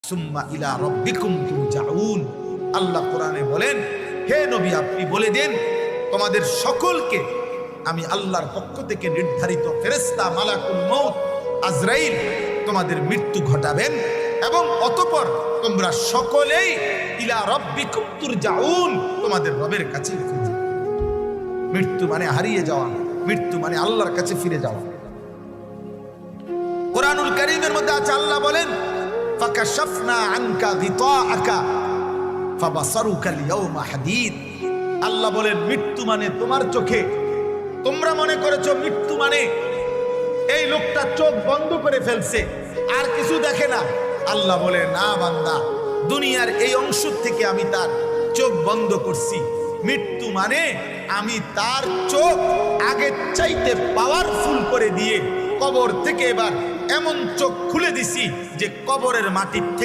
সুম্মা ইলা রাব্বিকুম তুরজাউন। আল্লাহ কোরআনে বলেন, হে নবী আপনি বলে দেন তোমাদের সকলকে আমি আল্লাহর পক্ষ থেকে নির্ধারিত ফেরেশতা মালাকুল মউত আজরাইল তোমাদের মৃত্যু ঘটাবেন এবং অতঃপর তোমরা সকলেই ইলা রাব্বিকুম তুরজাউন, তোমাদের রবের কাছে ফিরে যাবে। মৃত্যু মানে হারিয়ে যাওয়া, মৃত্যু মানে আল্লাহর কাছে ফিরে যাওয়া। কোরআনুল কারীমের মধ্যে আছে আল্লাহ বলেন, ফাকাশাফনা আনকা গিতাআকা ফাবাসারুকা আল-ইয়াওমা হাদীদ। আল্লাহ বলেন মৃত্যু মানে তোমার চোখে, তোমরা মনে করেছো মৃত্যু মানে এই লোকটা চোখ বন্ধ করে ফেলছে আর কিছু দেখে না। আল্লাহ বলে না বান্দা, দুনিয়ার এই অংশ থেকে আমি তার চোখ বন্ধ করছি। মৃত্যু মানে আমি তার চোখ আগের চাইতে পাওয়ারফুল করে দিয়ে কবর থেকে এবার এমন চোখ খুলে দিছি যে কবরের মাটির থেকে